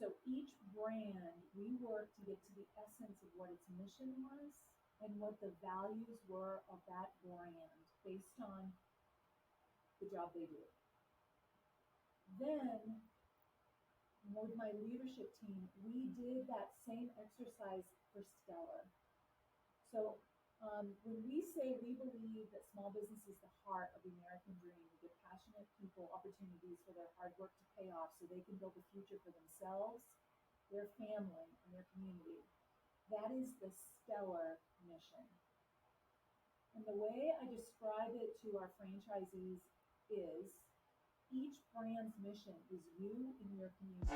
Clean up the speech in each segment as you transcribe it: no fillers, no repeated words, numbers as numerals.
So each brand, we worked to get to the essence of what its mission was and what the values were of that brand based on the job they do. Then, with my leadership team, we did that same exercise for Stellar. So when we say we believe that small business is the heart of the American dream, we give passionate people opportunities for their hard work to pay off so they can build a future for themselves, their family, and their community. That is the Stellar mission. And the way I describe it to our franchisees is each brand's mission is you and your community.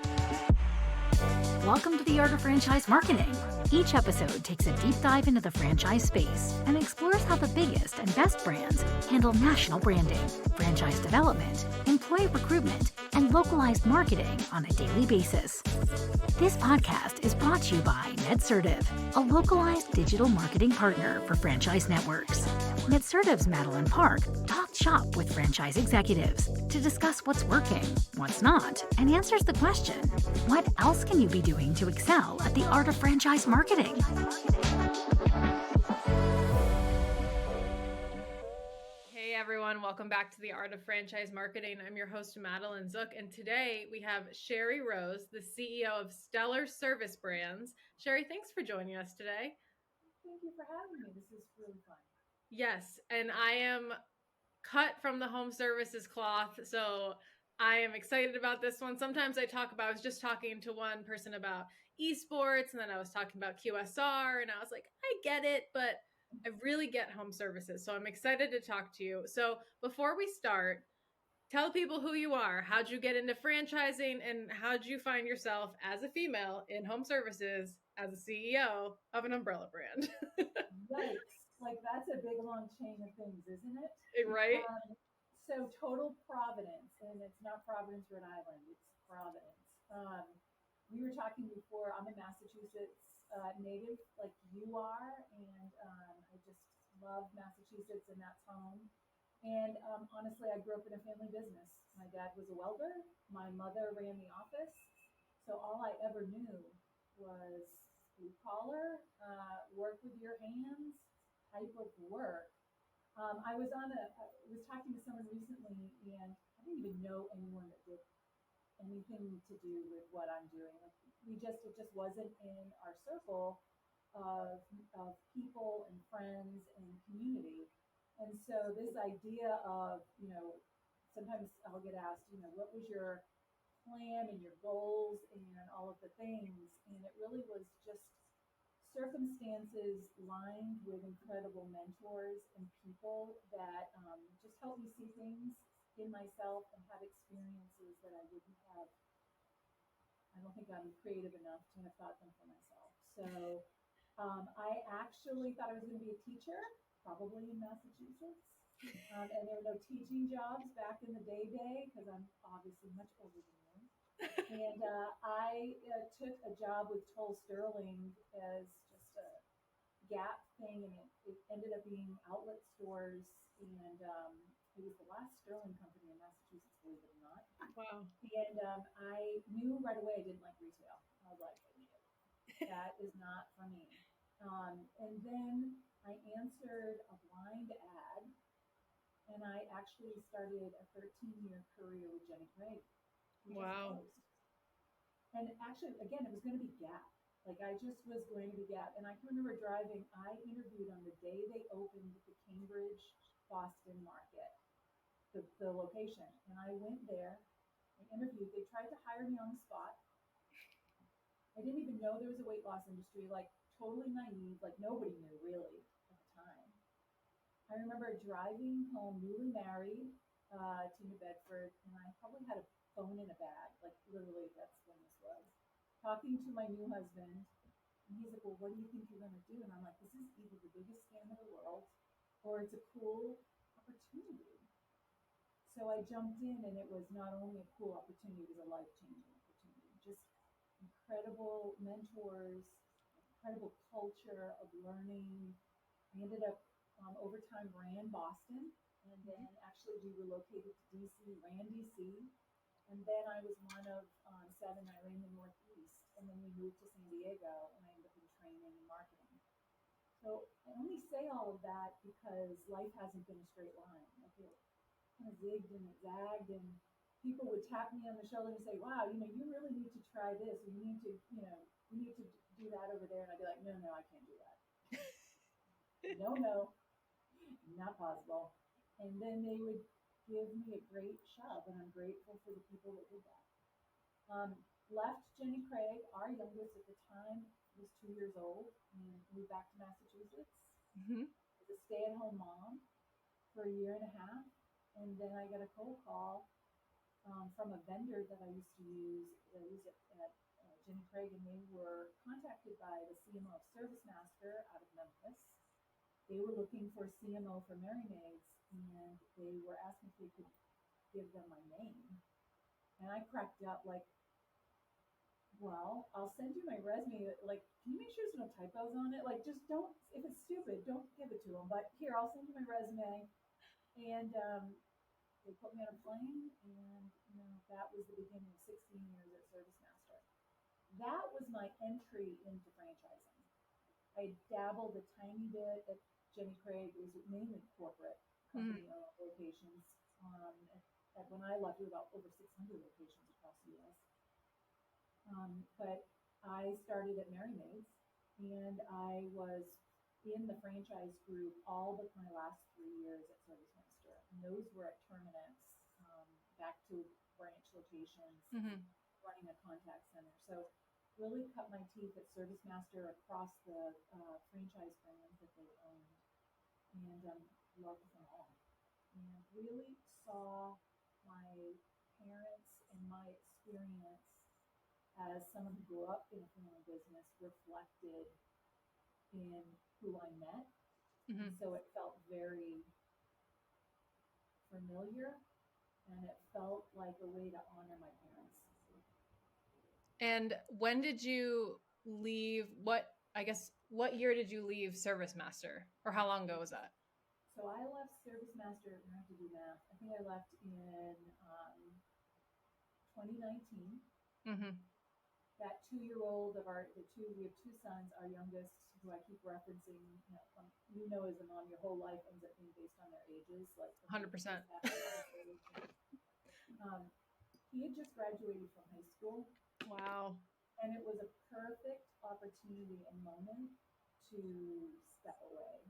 Welcome to the Art of Franchise Marketing. Each episode takes a deep dive into the franchise space and explores how the biggest and best brands handle national branding, franchise development, employee recruitment, and localized marketing on a daily basis. This podcast is brought to you by Netsertive, a localized digital marketing partner for franchise networks. Netsertive's Madeleine Park talked shop with franchise executives to discuss what's working, what's not, and answers the question, what else can you be doing to excel at the art of franchise marketing? Hey everyone, welcome back to the Art of Franchise Marketing. I'm your host, Madeleine Zook, and today we have Sherry Rose, the CEO of Stellar Service Brands. Sherry, thanks for joining us today. Thank you for having me. This is really fun. Yes, and I am cut from the home services cloth, so I am excited about this one. Sometimes I was just talking to one person about esports, and then I was talking about QSR, and I was like, I get it, but I really get home services. So I'm excited to talk to you. So before we start, tell people who you are. How'd you get into franchising, and how'd you find yourself as a female in home services as a CEO of an umbrella brand? Yikes. Like that's a big long chain of things, isn't it? Right? So total Providence, and it's not Providence, Rhode Island, it's Providence. We were talking before, I'm a Massachusetts native like you are, and I just love Massachusetts and that's home. And honestly, I grew up in a family business. My dad was a welder, my mother ran the office. So all I ever knew was blue collar, work with your hands type of work. I was talking to someone recently, and I didn't even know anyone that did anything to do with what I'm doing. Like it just wasn't in our circle of people and friends and community. And so this idea of, sometimes I'll get asked, what was your plan and your goals and all of the things? And it really was just circumstances lined with incredible mentors and people that just help me see things in myself and have experiences that I wouldn't have. I don't think I'm creative enough to have thought them for myself. So I actually thought I was going to be a teacher, probably in Massachusetts. And there were no teaching jobs back in the day because I'm obviously much older than you. And I took a job with Toll Sterling as just a gap thing, and it ended up being outlet stores, and it was the last Sterling company in Massachusetts, believe it or not. Wow. And I knew right away I didn't like retail. I was like, that is not for me. And then I answered a blind ad, and I actually started a 13-year career with Jenny Craig. Wow. And actually, again, it was going to be Gap. Like I just was going to be Gap. And I can remember driving, I interviewed on the day they opened the Cambridge, Boston market, the location. And I went there, I interviewed, they tried to hire me on the spot. I didn't even know there was a weight loss industry, like totally naive, like nobody knew really at the time. I remember driving home, newly married, to New Bedford, and I probably had a phone in a bag, like literally that's when this was. Talking to my new husband, and he's like, well, what do you think you're gonna do? And I'm like, this is either the biggest scam in the world, or it's a cool opportunity. So I jumped in, and it was not only a cool opportunity, it was a life-changing opportunity. Just incredible mentors, incredible culture of learning. I ended up over time ran Boston, and then actually we relocated to DC, ran DC, And then I was one of 7. I ran the Northeast, and then we moved to San Diego, and I ended up in training and marketing. So I only say all of that because life hasn't been a straight line. Like it kind of zigged and it zagged, and people would tap me on the shoulder and say, "Wow, you really need to try this, or you need to, you need to do that over there." And I'd be like, "No, I can't do that. No, not possible." And then they would give me a great shove, and I'm grateful for the people that did that. Left Jenny Craig, our youngest at the time was 2 years old, and moved back to Massachusetts as a stay-at-home mom for a year and a half. And then I got a cold call from a vendor that I used to use. I used it at Jenny Craig, and they were contacted by the CMO of Service Master out of Memphis. They were looking for a CMO for Mary Maids, and they were asking if they could give them my name. And I cracked up like, well, I'll send you my resume. Like, can you make sure there's no typos on it? Like, just don't, if it's stupid, don't give it to them. But here, I'll send you my resume. And they put me on a plane, and that was the beginning of 16 years at Service Master. That was my entry into franchising. I dabbled a tiny bit at Jenny Craig. It was mainly corporate company-owned locations. When I left, we were about over 600 locations across the U.S. But I started at Mary Maids, and I was in the franchise group all but my last 3 years at Service Master. And those were at Terminix, back to branch locations, running a contact center. So really cut my teeth at Service Master across the franchise brands that they owned, and loved them all. And really saw my parents and my experience as someone who grew up in a family business reflected in who I met. And so it felt very familiar, and it felt like a way to honor my parents. And when did you leave? What year did you leave Service Master, or how long ago was that? So I left Service Master, I have to do math. I think I left in 2019. That 2-year-old we have 2 sons. Our youngest, who I keep referencing, as a mom, your whole life ends up being based on their ages, like 100%. He had just graduated from high school. Wow. And it was a perfect opportunity and moment to step away.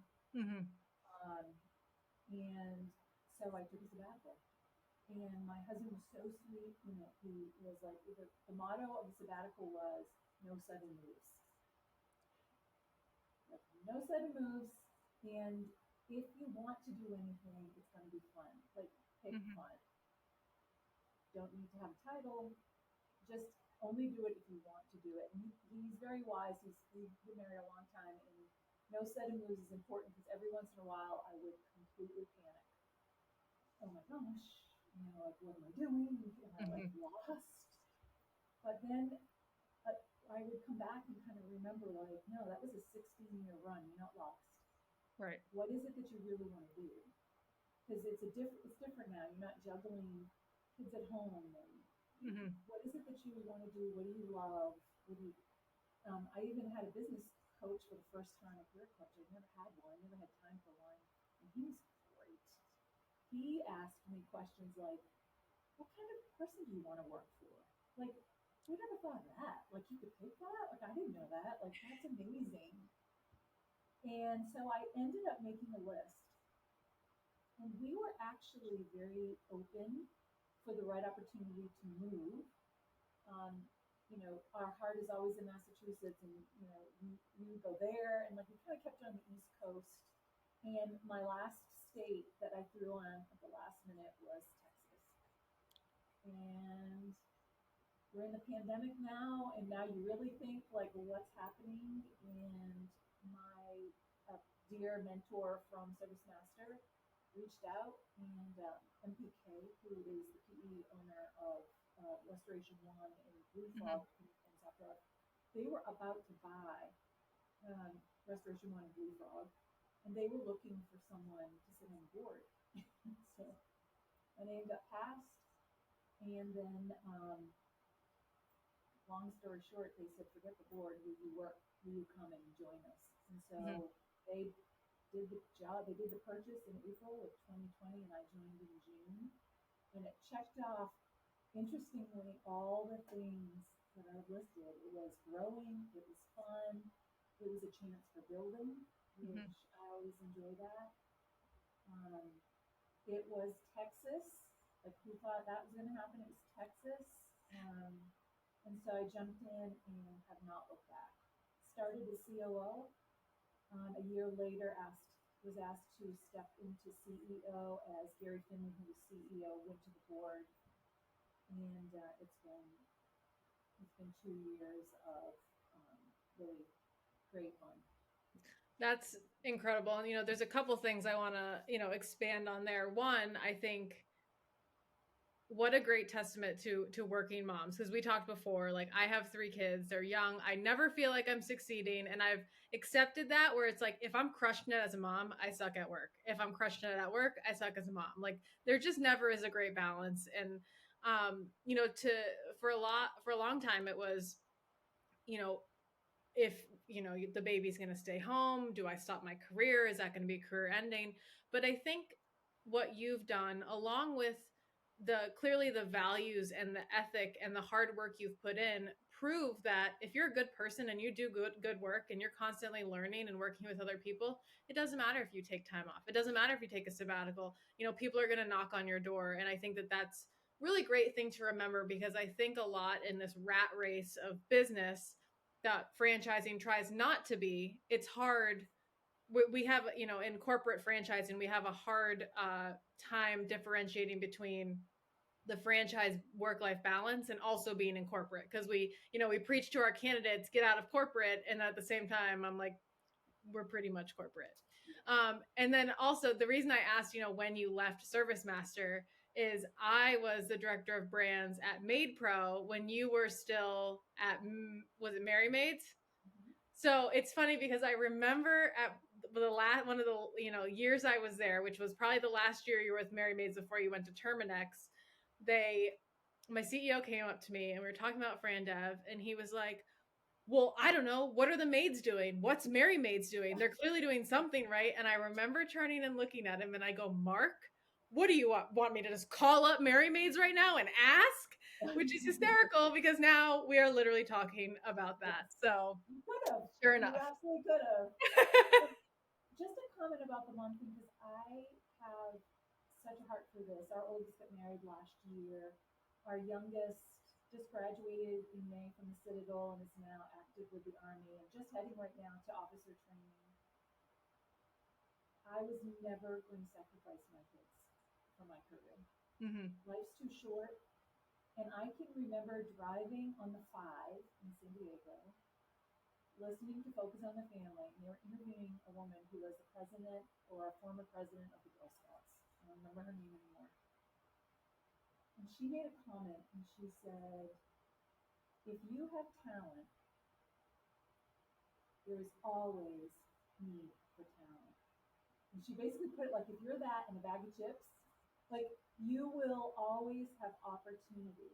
And so I took a sabbatical. And my husband was so sweet. He was like, the motto of the sabbatical was no sudden moves. Like, no sudden moves. And if you want to do anything, it's going to be fun. Like, pick fun. Don't need to have a title. Just only do it if you want to do it. And he's very wise. We've been married a long time, and no sudden moves is important because every once in a while I would completely panic. Oh my gosh. Like, what am I doing? Am I lost? But then I would come back and kind of remember, like, no, that was a 16-year run. You're not lost. Right. What is it that you really want to do? Because it's different now. You're not juggling kids at home. And what is it that you want to do? What do you love? I even had a business coach for the first time, a career coach. I've never had one. I never had time for one. And he was great. He asked me questions like, what kind of person do you want to work for? Like, who never thought of that? Like, you could pick that? Like, I didn't know that. Like, that's amazing. And so I ended up making a list. And we were actually very open for the right opportunity to move. Our heart is always in Massachusetts, and, we would go there. And, like, we kind of kept it on the East Coast. And my last state that I threw on at the last minute was Texas. And we're in the pandemic now, and now you really think, like, what's happening? And my dear mentor from Service Master reached out, and MPK, who is the PE owner of Restoration One and Blue Frog in South Florida, they were about to buy Restoration One and Blue Frog, and they were looking for someone to sit on the board. So my name got passed, And then, long story short, they said, forget the board, will you come and join us? And so Mhm. they did the job, they did the purchase in April of 2020, and I joined in June. And it checked off, interestingly, all the things that I listed. It was growing, it was fun, it was a chance for building, Mhm. which I always enjoy that. Um, it was Texas. Like, who thought that was going to happen? It was Texas. And so I jumped in and have not looked back. Started as COO. A year later, was asked to step into CEO as Gary Finley, who was CEO, went to the board, and it's been 2 years of really great fun. That's incredible. And, there's a couple things I want to, expand on there. One, I think what a great testament to working moms, because we talked before, like, I have 3 kids, they're young, I never feel like I'm succeeding, and I've accepted that, where it's like, if I'm crushing it as a mom, I suck at work. If I'm crushing it at work, I suck as a mom. Like, there just never is a great balance. And to for a long time, it was, you know if the baby's going to stay home, do I stop my career? Is that going to be career ending? But I think what you've done, along with clearly the values and the ethic and the hard work you've put in, prove that if you're a good person and you do good work and you're constantly learning and working with other people, it doesn't matter if you take time off. It doesn't matter if you take a sabbatical. People are going to knock on your door. And I think that that's really great thing to remember, because I think a lot in this rat race of business that franchising tries not to be, it's hard. We have, in corporate franchising, we have a hard time differentiating between the franchise work-life balance and also being in corporate, because we preach to our candidates, get out of corporate, and at the same time I'm like, we're pretty much corporate. And then also, the reason I asked, when you left Service Master, is I was the director of brands at Made Pro when you were still at, was it Mary Maids? Mm-hmm. So it's funny, because I remember at the last one of the years I was there, which was probably the last year you were with Mary Maids before you went to Terminex. My CEO came up to me and we were talking about Fran Dev, and he was like, well, I don't know. What are the maids doing? What's Mary Maids doing? They're clearly doing something, right? And I remember turning and looking at him, and I go, Mark, what do you want me to just call up Mary Maids right now and ask? Which is hysterical, because now we are literally talking about that. So You could have. sure You enough. absolutely could have. Just a comment about the mom thing, because I have such a heart for this. Our oldest got married last year. Our youngest just graduated in May from the Citadel and is now active with the Army and just heading right now to officer training. I was never going to sacrifice my kids for my career. Mm-hmm. Life's too short. And I can remember driving on the 5 in San Diego, listening to Focus on the Family, and they were interviewing a woman who was the president or a former president of the Girl Scouts. I don't remember her name anymore. And she made a comment and she said, if you have talent, there is always need for talent. And she basically put it like, if you're that in a bag of chips, like, you will always have opportunity.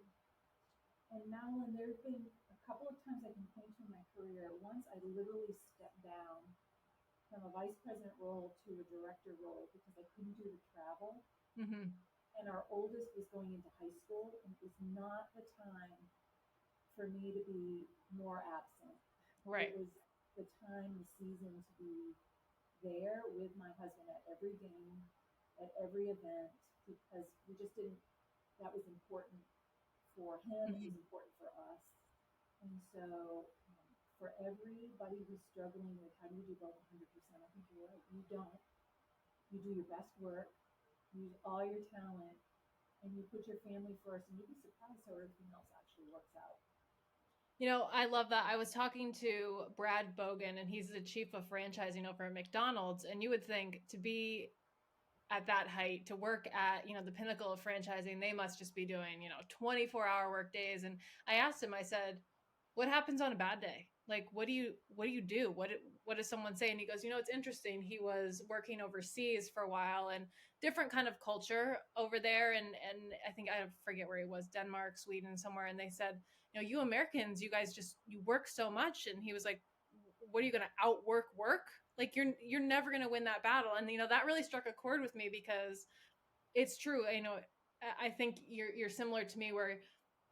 And Madeleine, there have been a couple of times I can point to in my career. Once I literally stepped down from a vice president role to a director role because I couldn't do the travel. Mm-hmm. And our oldest was going into high school, and it was not the time for me to be more absent. Right. It was the time, the season to be there with my husband at every game, at every event, because we just didn't, that was important for him, it was important for us. And so, for everybody who's struggling with how do you do both 100%, I think you're right. You don't. You do your best work, use all your talent, and you put your family first, and you'd be surprised how everything else actually works out. I love that. I was talking to Brad Bogan, and he's the chief of franchising over at McDonald's. And you would think, to be at that height, to work at, the pinnacle of franchising, they must just be doing, 24-hour work days. And I asked him, I said, what happens on a bad day? Like, what do you do? What does someone say? And he goes, it's interesting. He was working overseas for a while, and different kind of culture over there. And I think, I forget where he was, Denmark, Sweden, somewhere. And they said, you Americans, you guys you work so much. And he was like, what are you going to outwork work? Like, you're never going to win that battle. And, that really struck a chord with me, because it's true. I think you're similar to me, where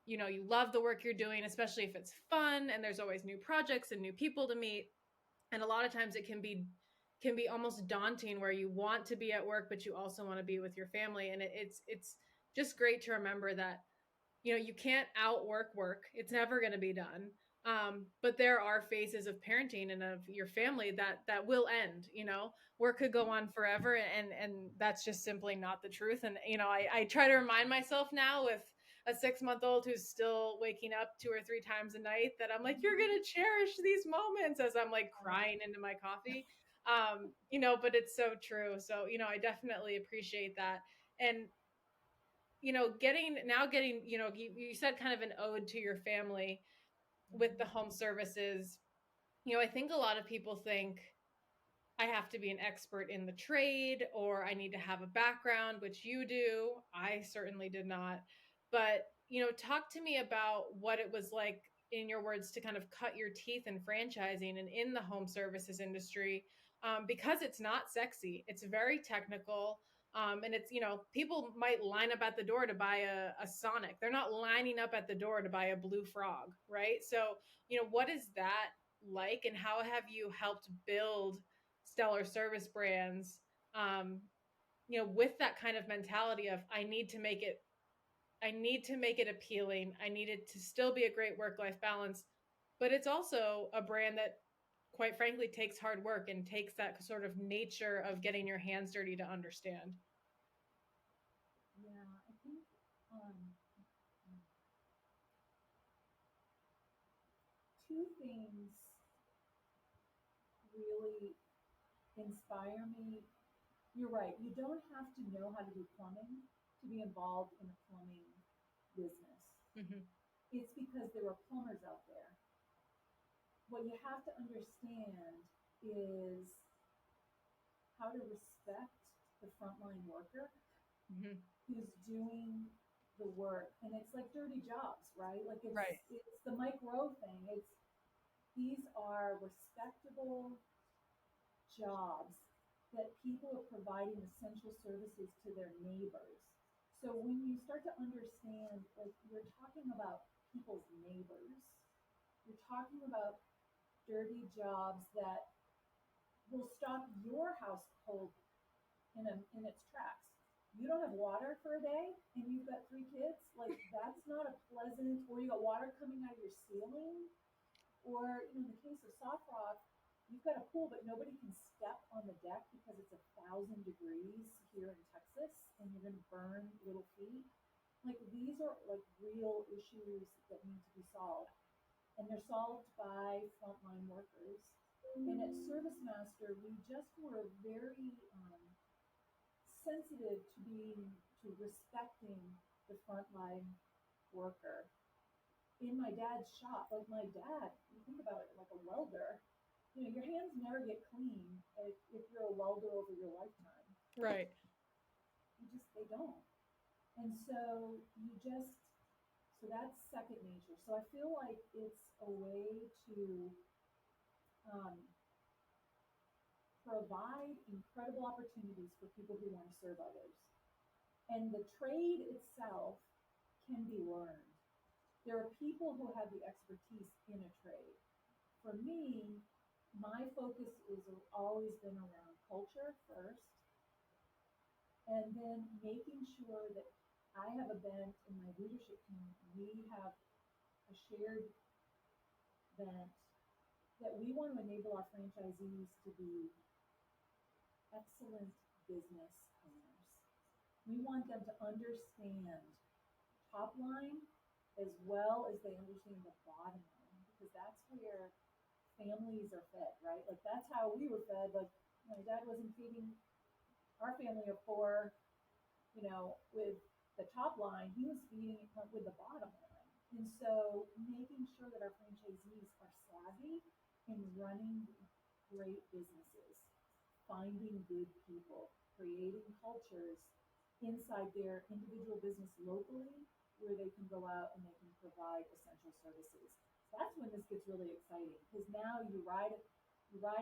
you love the work you're doing, especially if it's fun and there's always new projects and new people to meet. And a lot of times it can be almost daunting, where you want to be at work, but you also want to be with your family. And it's just great to remember that you can't outwork work. It's never going to be done. But there are phases of parenting and of your family that will end. Work could go on forever, and that's just simply not the truth. And I try to remind myself now, with a 6-month-old who's still waking up 2 or 3 times a night, that I'm like, you're gonna cherish these moments, as I'm like crying into my coffee. But it's so true. So I definitely appreciate that. And getting, you said kind of an ode to your family with the home services. I think a lot of people think I have to be an expert in the trade, or I need to have a background, which you do. I certainly did not. But, talk to me about what it was like, in your words, to kind of cut your teeth in franchising and in the home services industry, because it's not sexy. It's very technical. And it's, people might line up at the door to buy a Sonic. They're not lining up at the door to buy a Blue Frog, right? So, what is that like, and how have you helped build stellar service brands, with that kind of mentality of, I need to make it appealing. I need it to still be a great work-life balance, but it's also a brand that, quite frankly, takes hard work and takes that sort of nature of getting your hands dirty to understand. Yeah, I think two things really inspire me. You're right. You don't have to know how to do plumbing to be involved in a plumbing business. Mm-hmm. It's because there are plumbers out there. What you have to understand is how to respect the frontline worker Mm-hmm. who's doing the work. And it's like dirty jobs, right? Like Right. it's the Mike Rowe thing. These are respectable jobs that people are providing essential services to their neighbors. So when you start to understand, like, you're talking about people's neighbors, you're talking about dirty jobs that will stop your household in its tracks. You don't have water for a day and you've got 3 kids, like, that's not a pleasant, or you got water coming out of your ceiling, or in the case of Soft Rock, you've got a pool, but nobody can step on the deck because it's 1,000 degrees here in Texas, and you're going to burn little feet. Like, these are like real issues that need to be solved, and they're solved by frontline workers. And at Service Master, we just were very sensitive to respecting the frontline worker. In my dad's shop, like, my dad, you think about it, like a welder, your hands never get clean if you're a welder over your lifetime. Right. They don't. And so so that's second nature. So I feel like it's a way to provide incredible opportunities for people who want to serve others. And the trade itself can be learned. There are people who have the expertise in a trade. For me, my focus has always been around culture first, and then making sure that I have a bent in my leadership team. We have a shared bent that we want to enable our franchisees to be excellent business owners. We want them to understand top line as well as they understand the bottom line, because that's where families are fed, right? Like, that's how we were fed. Like, my dad wasn't feeding our family of 4, with the top line. He was feeding it with the bottom line. And so making sure that our franchisees in running great businesses, finding good people, creating cultures inside their individual business locally where they can go out and they can provide essential services. That's when this gets really exciting because now you ride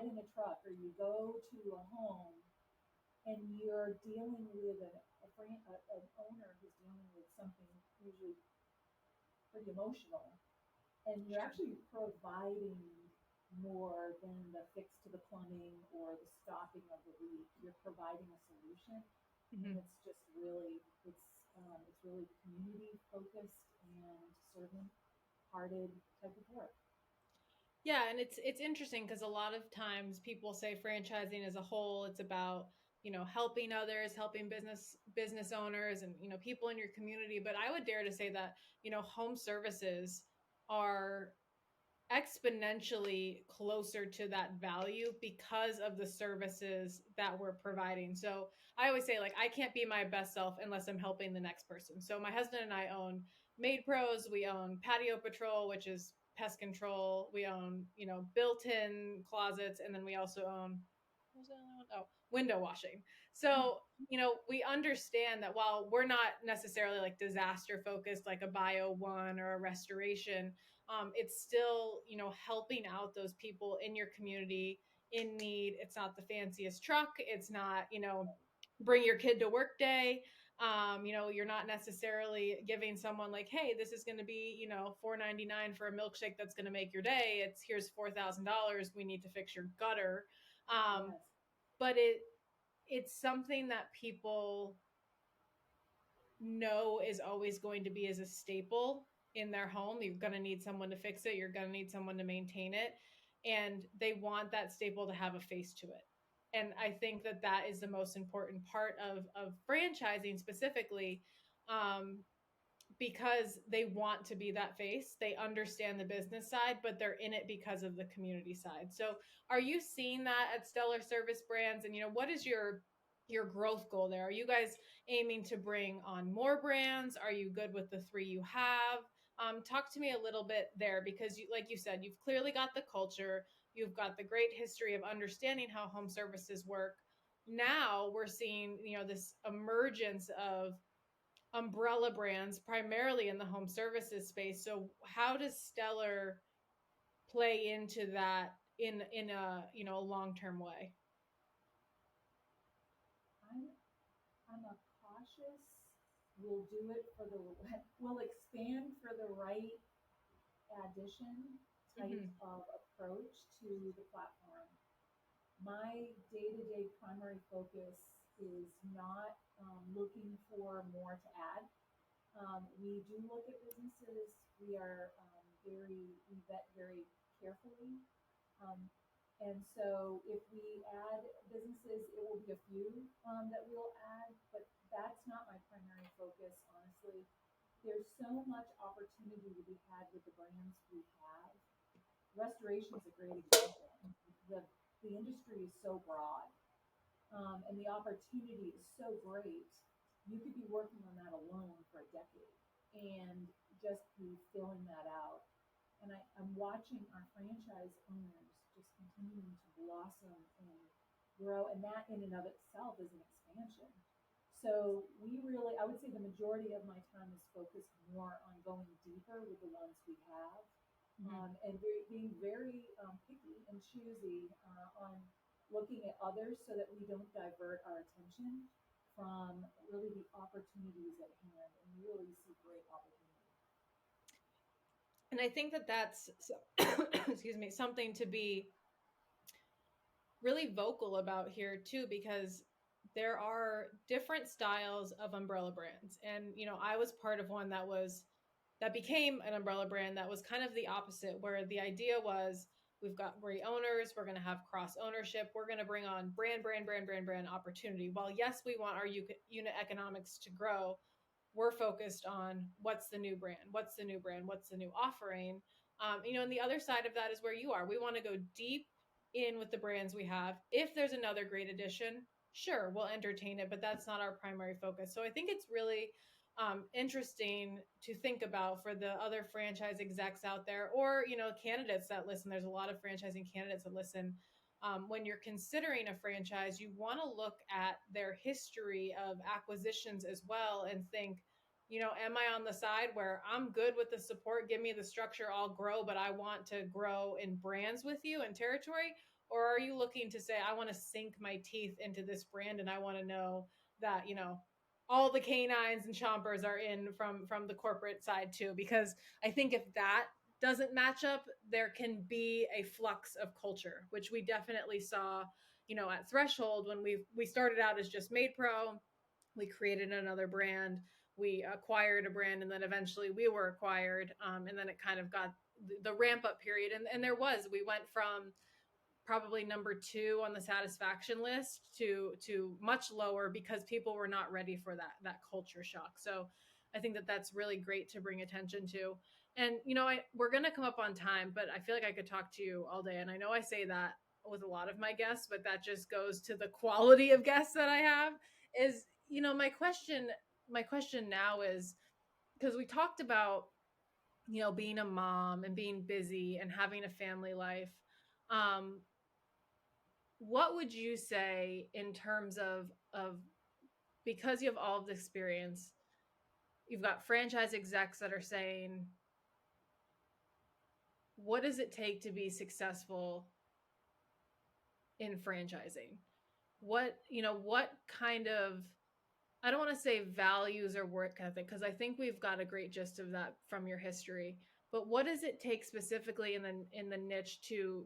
in a truck or you go to a home and you're dealing with an owner who's dealing with something usually pretty emotional, and you're Sure. actually providing more than the fix to the plumbing or the stopping of the leak. You're providing a solution, and Mhm. it's really community focused and servant hearted type of work. Yeah, and it's interesting because a lot of times people say franchising as a whole, it's about, helping others, helping business owners and, people in your community. But I would dare to say that, home services are exponentially closer to that value because of the services that we're providing. So I always say, like, I can't be my best self unless I'm helping the next person. So my husband and I own Maid Pros, we own Patio Patrol, which is pest control. We own, built-in closets, and then we also own, what was the other one? Oh, window washing. So we understand that while we're not necessarily like disaster focused, like a bio one or a restoration, it's still, helping out those people in your community in need. It's not the fanciest truck. It's not, bring your kid to work day. You're not necessarily giving someone like, hey, this is going to be, $4.99 for a milkshake that's going to make your day. It's here's $4,000. We need to fix your gutter. Um, Yes. but it's something that people know is always going to be as a staple in their home. You're going to need someone to fix it. You're going to need someone to maintain it. And they want that staple to have a face to it. And I think that that is the most important part of franchising specifically, um, because they want to be that face. They understand the business side, but they're in it because of the community side. So are you seeing that at Stellar Service Brands? And what is your growth goal there? Are you guys aiming to bring on more brands? Are you good with the three you have? Talk to me a little bit there because like you said, you've clearly got the culture, you've got the great history of understanding how home services work. Now we're seeing, this emergence of umbrella brands primarily in the home services space. So how does Stellar play into that in a, a long-term way? I'm I'm a cautious. We'll do it for the. We'll expand for the right addition type Mm-hmm. of approach to the platform. My day-to-day primary focus is not looking for more to add. We do look at businesses. We vet very carefully. Um, and so if we add businesses, it will be a few that we'll add, but that's not my primary focus, honestly. There's so much opportunity to be had with the brands we have. Restoration is a great example. The, the industry is so broad, and the opportunity is so great. You could be working on that alone for a decade and just be filling that out. And I'm watching our franchise owners just continuing to blossom and grow, and that in and of itself is an expansion. So I would say the majority of my time is focused more on going deeper with the ones we have, Mm-hmm. and being very picky and choosy on looking at others so that we don't divert our attention from really the opportunities at hand, and we really see great opportunity. And I think that that's excuse me, something to be really vocal about here too, because there are different styles of umbrella brands. And, I was part of one that became an umbrella brand that was kind of the opposite, where the idea was we've got great owners, we're going to have cross ownership, we're going to bring on brand opportunity. While, yes, we want our unit economics to grow, we're focused on what's the new brand, what's the new brand, what's the new offering. And the other side of that is where you are. We want to go deep in with the brands we have. If there's another great addition, sure, we'll entertain it, but that's not our primary focus. So I think it's really interesting to think about for the other franchise execs out there, or candidates that listen. There's a lot of franchising candidates that listen. When you're considering a franchise, you want to look at their history of acquisitions as well and think, am I on the side where I'm good with the support, give me the structure, I'll grow, but I want to grow in brands with you and territory? Or are you looking to say, I want to sink my teeth into this brand and I want to know that, all the canines and chompers are in from the corporate side too? Because I think if that doesn't match up, there can be a flux of culture, which we definitely saw, at Threshold when we started out as just Made Pro. We created another brand, we acquired a brand, and then eventually we were acquired. And then it kind of got the ramp up period. And we went from probably number 2 on the satisfaction list to much lower because people were not ready for that culture shock. So I think that's really great to bring attention to. And we're going to come up on time, but I feel like I could talk to you all day. And I know I say that with a lot of my guests, but that just goes to the quality of guests that I have. Is my question now is, because we talked about being a mom and being busy and having a family life. What would you say in terms of because you have all of the experience, you've got franchise execs that are saying, what does it take to be successful in franchising? What kind of, I don't want to say values or work ethic, because I think we've got a great gist of that from your history, but what does it take specifically in the niche to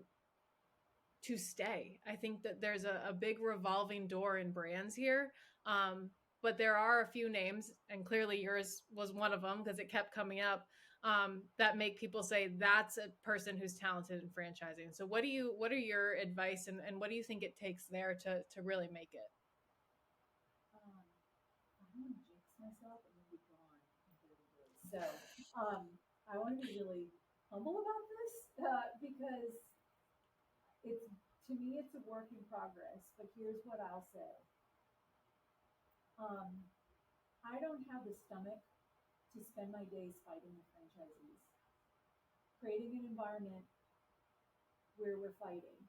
stay? I think that there's a big revolving door in brands here. But there are a few names, and clearly yours was one of them because it kept coming up, that make people say that's a person who's talented in franchising. So what are your advice, and what do you think it takes there to really make it? I don't want to jinx myself and then be gone in 30 days. So I want to be really humble about this because to me, it's a work in progress. But here's what I'll say. I don't have the stomach to spend my days fighting with franchisees, creating an environment where we're fighting.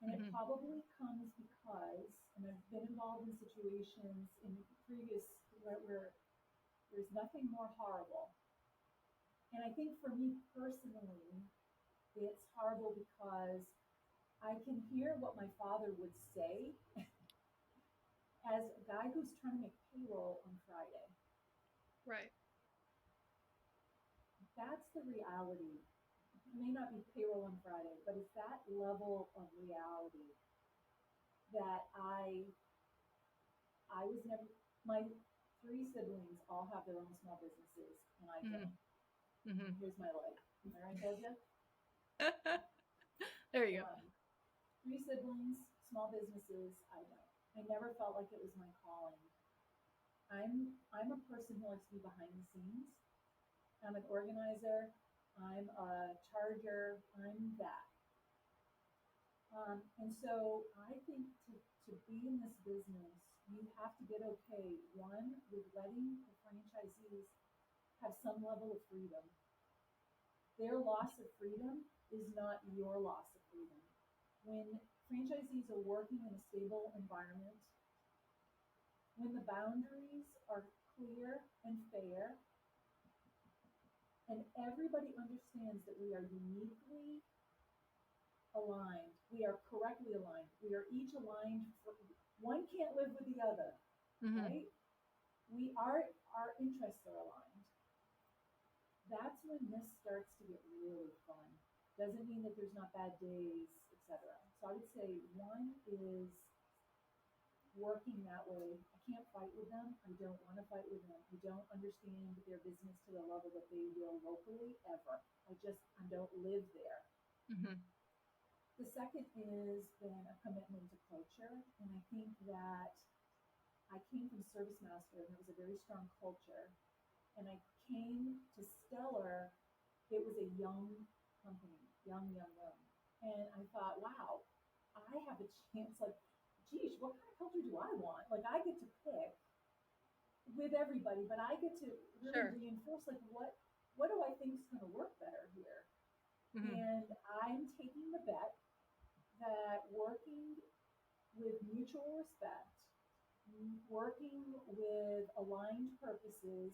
And it probably comes because, and I've been involved in situations in previous where there's nothing more horrible. And I think for me personally, it's horrible because I can hear what my father would say as a guy who's trying to make payroll on Friday. Right. That's the reality. It may not be payroll on Friday, but it's that level of reality that I was never, my 3 siblings all have their own small businesses and I don't. Here's my life. All right, Doja? There you go. 3 siblings, small businesses, I don't. I never felt like it was my calling. I'm a person who likes to be behind the scenes. I'm an organizer. I'm a charger. I'm that. And so I think to be in this business, you have to get okay, one, with letting the franchisees have some level of freedom. Their loss of freedom is not your loss of freedom. When franchisees are working in a stable environment, when the boundaries are clear and fair, and everybody understands that we are uniquely aligned, we are correctly aligned, we are each aligned, one can't live with the other, right? Our interests are aligned. That's when this starts to get really fun. Doesn't mean that there's not bad days, etc. So I would say one is working that way. I can't fight with them. I don't want to fight with them. I don't understand their business to the level that they will locally ever. I don't live there. The second is then a commitment to culture. And I think that I came from Service Master and it was a very strong culture. And I came to Stellar, it was a young company, young. And I thought, wow, I have a chance, like, geez, what kind of culture do I want? Like, I get to pick with everybody, but I get to really Sure. reinforce like what do I think is going to work better here? Mm-hmm. And I'm taking the bet that working with mutual respect, working with aligned purposes,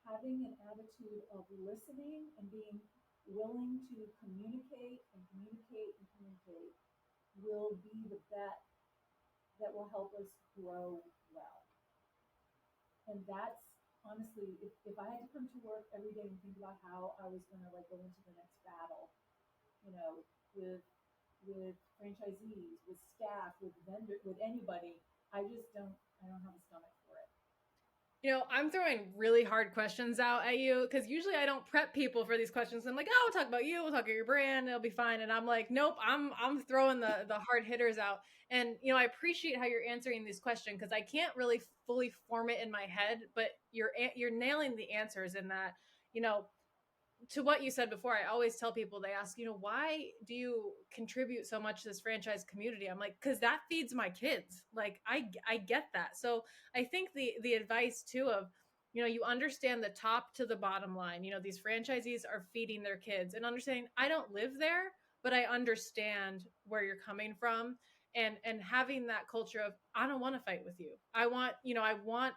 having an attitude of listening and being willing to communicate and communicate and communicate will be the bet that will help us grow well. And that's honestly, if I had to come to work every day and think about how I was going to like go into the next battle, you know, with with franchisees, with staff, with vendor, with anybody, I don't have a stomach for it. I'm throwing really hard questions out at you because usually I don't prep people for these questions. I'm like, oh, we'll talk about you, we'll talk about your brand, it'll be fine. And I'm like, nope, I'm throwing the hard hitters out. And I appreciate how you're answering this question because I can't really fully form it in my head, but you're nailing the answers in that. You know, to what you said before, I always tell people, they ask, why do you contribute so much to this franchise community? I'm like, because that feeds my kids. Like, I get that. So I think the advice too of, you understand the top to the bottom line. These franchisees are feeding their kids, and understanding I don't live there, but I understand where you're coming from, and having that culture of, I don't want to fight with you. I want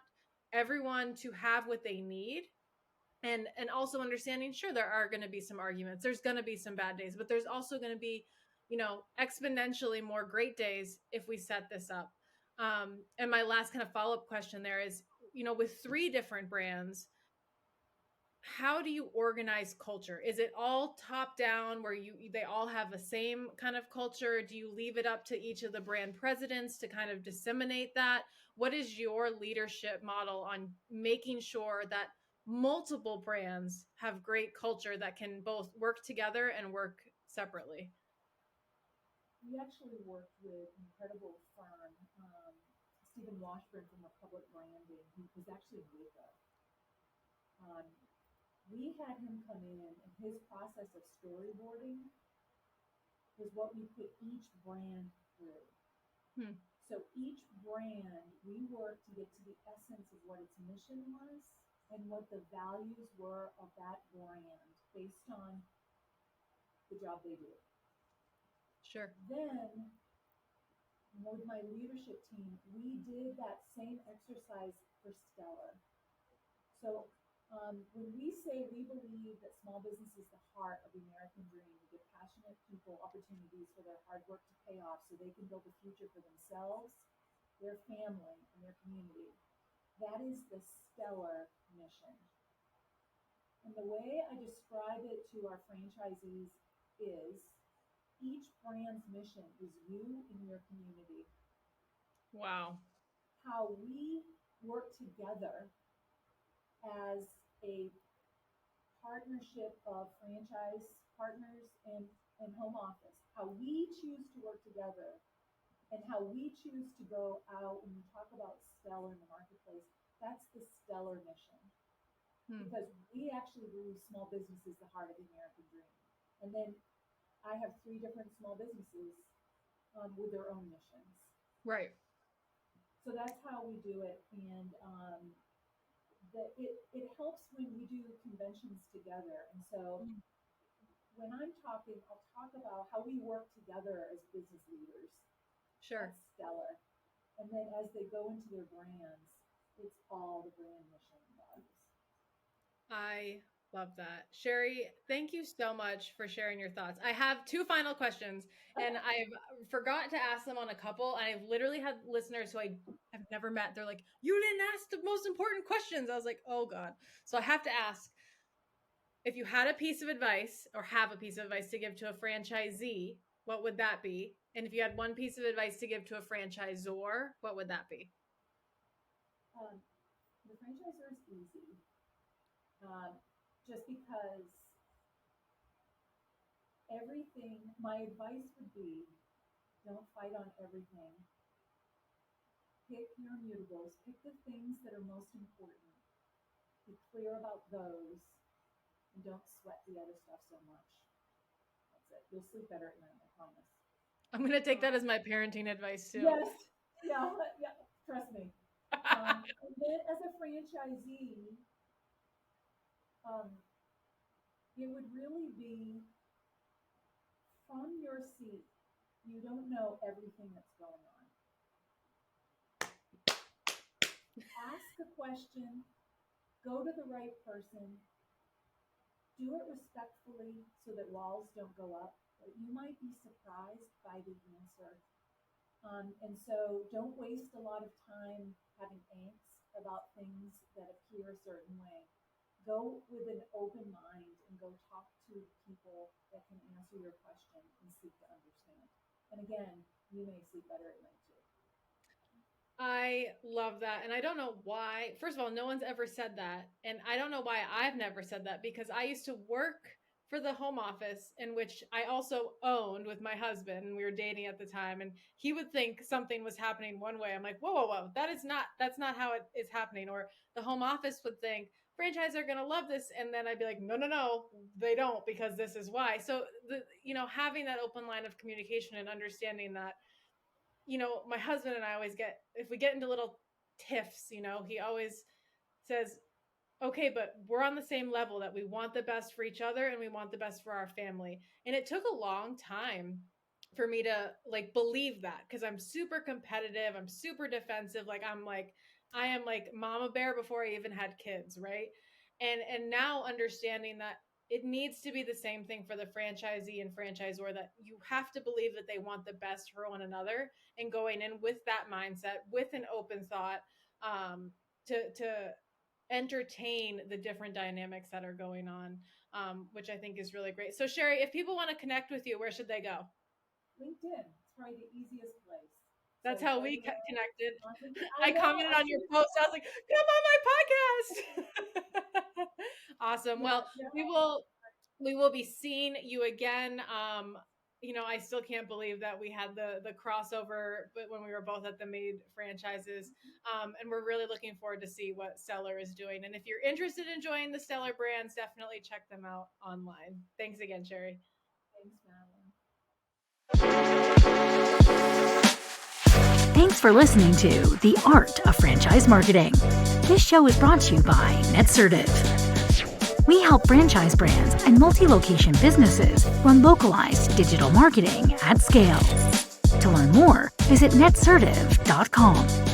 everyone to have what they need, and also understanding, sure, there are going to be some arguments, there's going to be some bad days, but there's also going to be exponentially more great days if we set this up. And my last kind of follow-up question there is, with three different brands, how do you organize culture? Is it all top down where they all have the same kind of culture? Do you leave it up to each of the brand presidents to kind of disseminate that? What is your leadership model on making sure that multiple brands have great culture that can both work together and work separately? We actually worked with an incredible firm, Stephen Washburn from Republic Branding, who was actually in Waco. Um, we had him come in, and his process of storyboarding was what we put each brand through. Hmm. So each brand, we worked to get to the essence of what its mission was and what the values were of that brand based on the job they do. Sure. Then, with my leadership team, we did that same exercise for Stellar. So when we say we believe that small business is the heart of the American dream, to give passionate people opportunities for their hard work to pay off so they can build a future for themselves, their family, and their community, that is the Stellar mission. And the way I describe it to our franchisees is each brand's mission is you in your community. Wow. How we work together as a partnership of franchise partners and home office, how we choose to work together and how we choose to go out when we talk about Stellar in the marketplace, that's the Stellar mission. Hmm. Because we actually believe small business is the heart of the American dream. And then I have three different small businesses with their own missions. Right. So that's how we do it. And it helps when we do conventions together. And so when I'm talking, I'll talk about how we work together as business leaders. Sure. That's Stellar. And then as they go into their brands, it's all the brand mission and values. I love that. Sherry, thank you so much for sharing your thoughts. I have two final questions, and I've forgot to ask them on a couple. And I've literally had listeners who I have never met. They're like, you didn't ask the most important questions. I was like, oh God. So I have to ask, if you had a piece of advice or have a piece of advice to give to a franchisee, what would that be? And if you had one piece of advice to give to a franchisor, what would that be? The franchisor is easy. Just because my advice would be don't fight on everything. Pick your immutables, pick the things that are most important. Be clear about those and don't sweat the other stuff so much. That's it. You'll sleep better at night, I promise. I'm going to take that as my parenting advice too. Yes. Yeah. Trust me. And then as a franchisee, um, it would really be from your seat. You don't know everything that's going on. Ask a question, go to the right person, do it respectfully so that walls don't go up, but you might be surprised by the answer. And so don't waste a lot of time having angst about things that appear a certain way. Go with an open mind and go talk to people that can answer your question and seek to understand. And again, you may sleep better at night too. I love that. And I don't know why. First of all, no one's ever said that. And I don't know why I've never said that, because I used to work for the home office, in which I also owned with my husband, and we were dating at the time. And he would think something was happening one way. I'm like, whoa, whoa, whoa. That's not how it is happening. Or the home office would think franchise are going to love this. And then I'd be like, no, no, no, they don't, because this is why. So having that open line of communication and understanding that, my husband and I always if we get into little tiffs, he always says, okay, but we're on the same level, that we want the best for each other and we want the best for our family. And it took a long time for me to believe that, because I'm super competitive. I'm super defensive. I am like mama bear before I even had kids. Right. And now understanding that it needs to be the same thing for the franchisee and franchisor, that you have to believe that they want the best for one another, and going in with that mindset, with an open thought, to entertain the different dynamics that are going on, which I think is really great. So Sherry, if people want to connect with you, where should they go? LinkedIn. It's probably the easiest place. That's So how we connected. I commented on your post. I was like, come on my podcast. Awesome. Well, we will be seeing you again. I still can't believe that we had the crossover, but when we were both at the Made franchises, and we're really looking forward to see what Stellar is doing. And if you're interested in joining the Stellar brands, definitely check them out online. Thanks again, Sherry. Thanks, Madeleine. Thanks for listening to The Art of Franchise Marketing. This show is brought to you by Netsertive. We help franchise brands and multi-location businesses run localized digital marketing at scale. To learn more, visit netsertive.com.